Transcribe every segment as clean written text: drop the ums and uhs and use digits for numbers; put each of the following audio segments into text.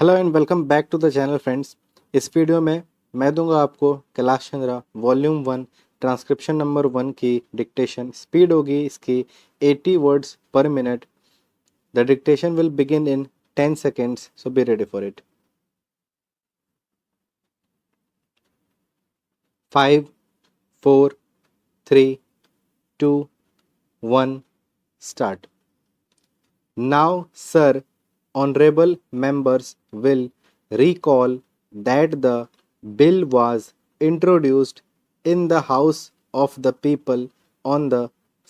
Hello and welcome back to the channel friends. इस video में मैं दूंगा आपको Kailash Chandra volume 1 transcription number 1 की डिक्टेशन। स्पीड होगी इसकी 80 words per minute. The dictation will begin in 10 seconds, so be ready for it. 5 4 3 2 1 start. Now, sir, honorable members will recall that the bill was introduced in the House of the People on the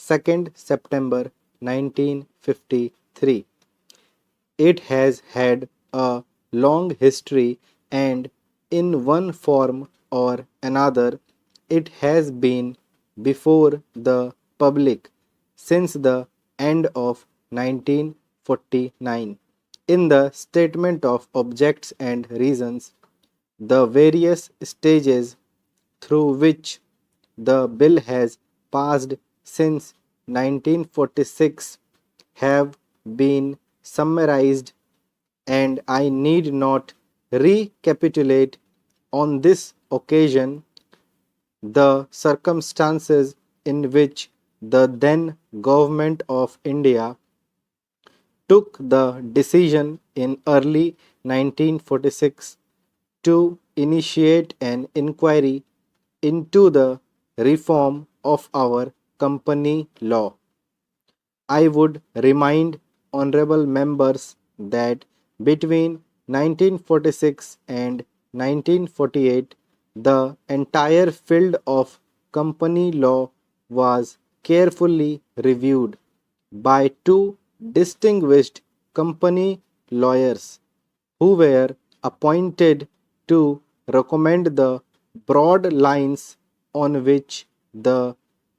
2nd September 1953. It has had a long history, and in one form or another, it has been before the public since the end of 1949. In the statement of objects and reasons, the various stages through which the bill has passed since 1946 have been summarized, and I need not recapitulate on this occasion the circumstances in which the then government of India took the decision in early 1946 to initiate an inquiry into the reform of our company law. I would remind honorable members that between 1946 and 1948, the entire field of company law was carefully reviewed by two distinguished company lawyers who were appointed to recommend the broad lines on which the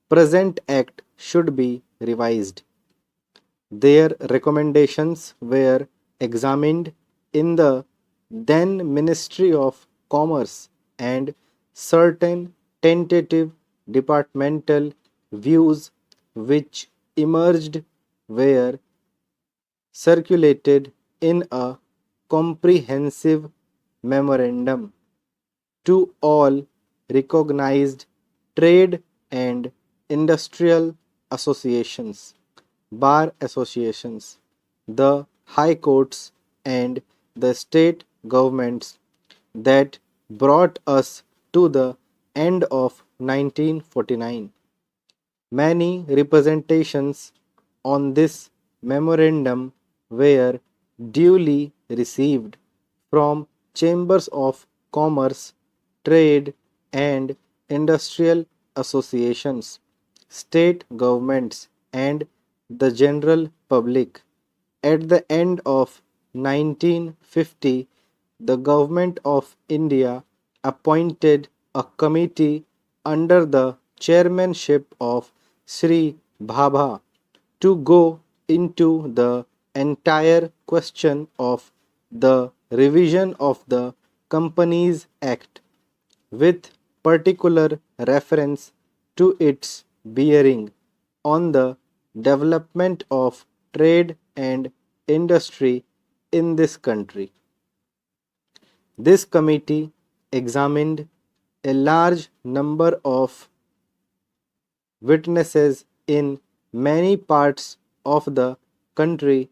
present act should be revised. Their recommendations were examined in the then Ministry of Commerce, and certain tentative departmental views which emerged were circulated in a comprehensive memorandum to all recognized trade and industrial associations, bar associations, the high courts, and the state governments that brought us to the end of 1949. Many representations on this memorandum were duly received from chambers of commerce, trade, and industrial associations, state governments, and the general public. At the end of 1950, the Government of India appointed a committee under the chairmanship of Sri Bhabha to go into the entire question of the revision of the Companies Act with particular reference to its bearing on the development of trade and industry in this country. This committee examined a large number of witnesses in many parts of the country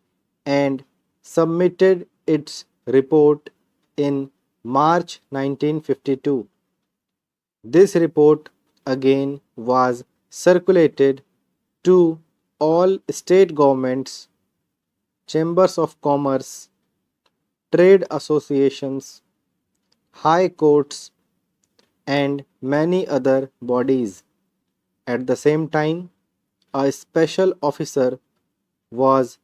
and submitted its report in March 1952. This report again was circulated to all state governments, chambers of commerce, trade associations, high courts, and many other bodies. At the same time, a special officer was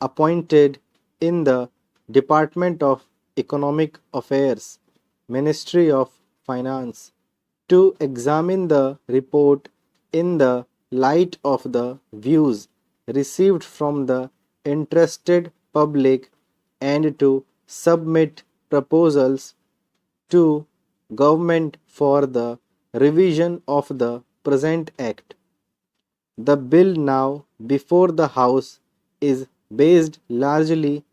appointed in the Department of Economic Affairs, Ministry of Finance, to examine the report in the light of the views received from the interested public and to submit proposals to government for the revision of the present act. The bill now before the House is based largely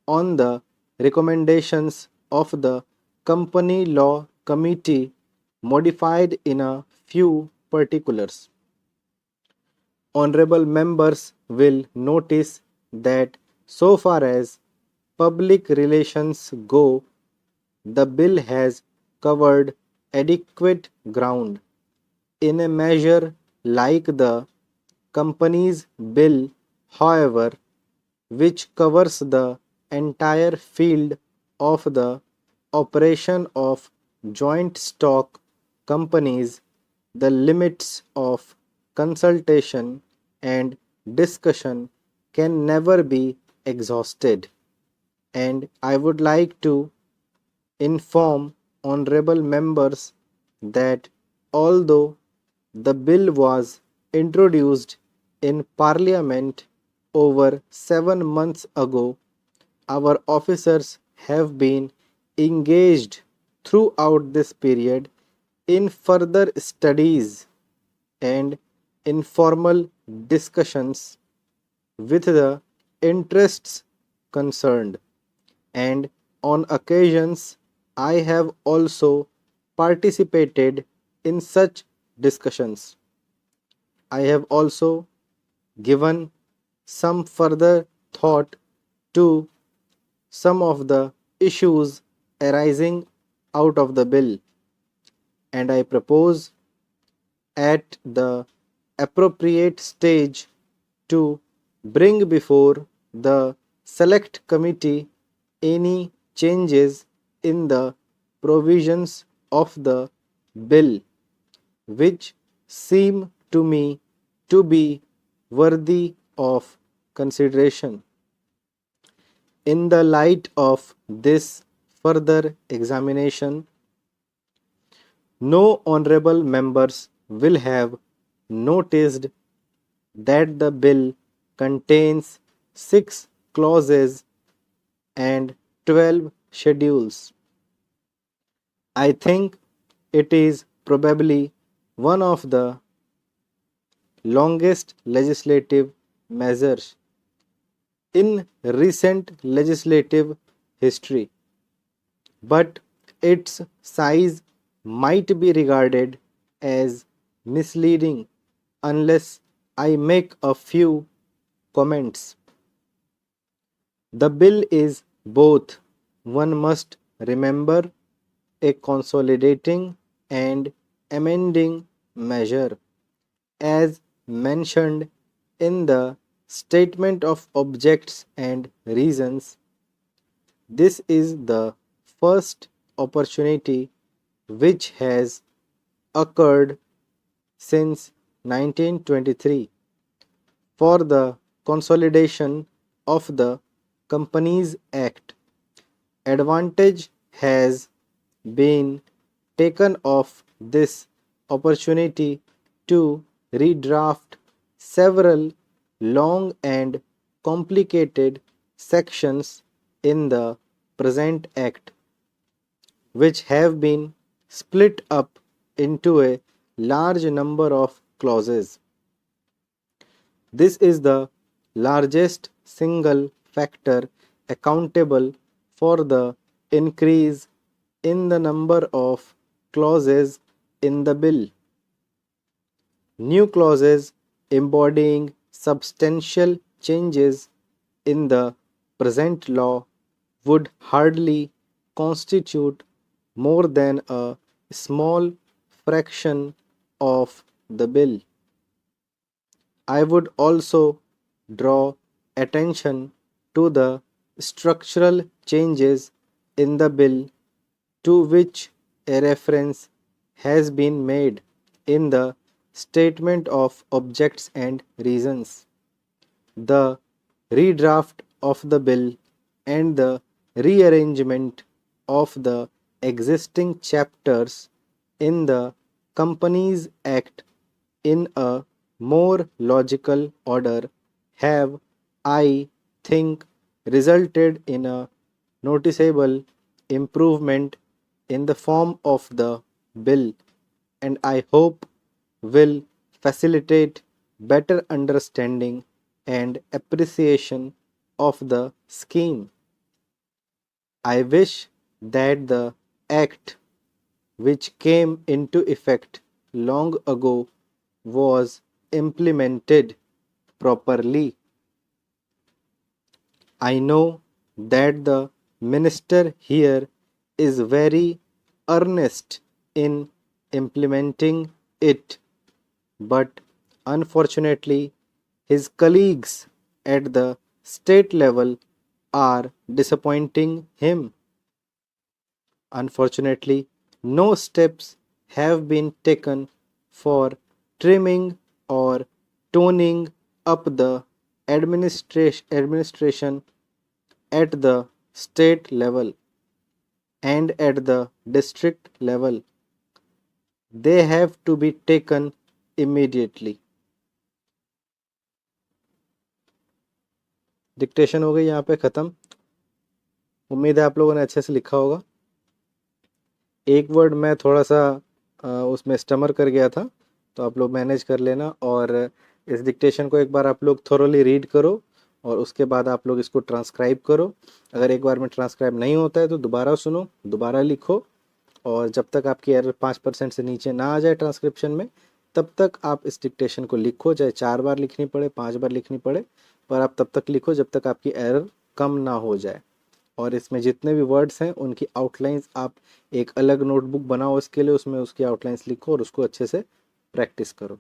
on the recommendations of the Company Law Committee modified in a few particulars. Honorable members will notice that so far as public relations go, the bill has covered adequate ground. In a measure like the Companies Bill, however, which covers the entire field of the operation of joint stock companies, the limits of consultation and discussion can never be exhausted. And I would like to inform honorable members that although the bill was introduced in Parliament over 7 months ago, our officers have been engaged throughout this period in further studies and informal discussions with the interests concerned, and on occasions I have also participated in such discussions. I have also given some further thought to some of the issues arising out of the bill, and I propose at the appropriate stage to bring before the select committee any changes in the provisions of the bill which seem to me to be worthy of consideration. In the light of this further examination, no honorable members will have noticed that the bill contains 6 clauses and 12 schedules. I think it is probably one of the longest legislative measures in recent legislative history, but its size might be regarded as misleading unless I make a few comments. The bill is both, one must remember, a consolidating and amending measure, as mentioned in the Statement of Objects and Reasons. This is the first opportunity which has occurred since 1923 for the consolidation of the Companies Act. Advantage has been taken of this opportunity to redraft several long and complicated sections in the present Act, which have been split up into a large number of clauses. This is the largest single factor accountable for the increase in the number of clauses in the bill. New clauses embodying substantial changes in the present law would hardly constitute more than a small fraction of the bill. I would also draw attention to the structural changes in the bill to which a reference has been made in the Statement of Objects and Reasons. The redraft of the bill and the rearrangement of the existing chapters in the Companies Act in a more logical order have, I think, resulted in a noticeable improvement in the form of the bill, and I hope will facilitate better understanding and appreciation of the scheme. I wish that the act which came into effect long ago was implemented properly. I know that the minister here is very earnest in implementing it, but unfortunately, his colleagues at the state level are disappointing him. Unfortunately, no steps have been taken for trimming or toning up the administration at the state level and at the district level. They have to be taken immediately. Dictation हो गई यहाँ पे ख़त्म। उम्मीद है आप लोगों ने अच्छे से लिखा होगा। एक वर्ड मैं थोड़ा सा उसमें स्टमर कर गया था, तो आप लोग मैनेज कर लेना। और इस डिक्टेशन को एक बार आप लोग थोरोली रीड करो और उसके बाद आप लोग इसको ट्रांसक्राइब करो। अगर एक बार में ट्रांसक्राइब नहीं होता है तो दोबारा सुनो, दोबारा लिखो, और जब तक आपकी एरर 5% से नीचे ना आ जाए ट्रांसक्रिप्शन में, तब तक आप इस डिक्टेशन को लिखो। चाहे 4 बार लिखनी पड़े, 5 बार लिखनी पड़े, पर आप तब तक लिखो जब तक आपकी एरर कम ना हो जाए। और इसमें जितने भी वर्ड्स हैं उनकी आउटलाइंस आप एक अलग नोटबुक बनाओ इसके लिए, उसमें उसकी आउटलाइंस लिखो और उसको अच्छे से प्रैक्टिस करो।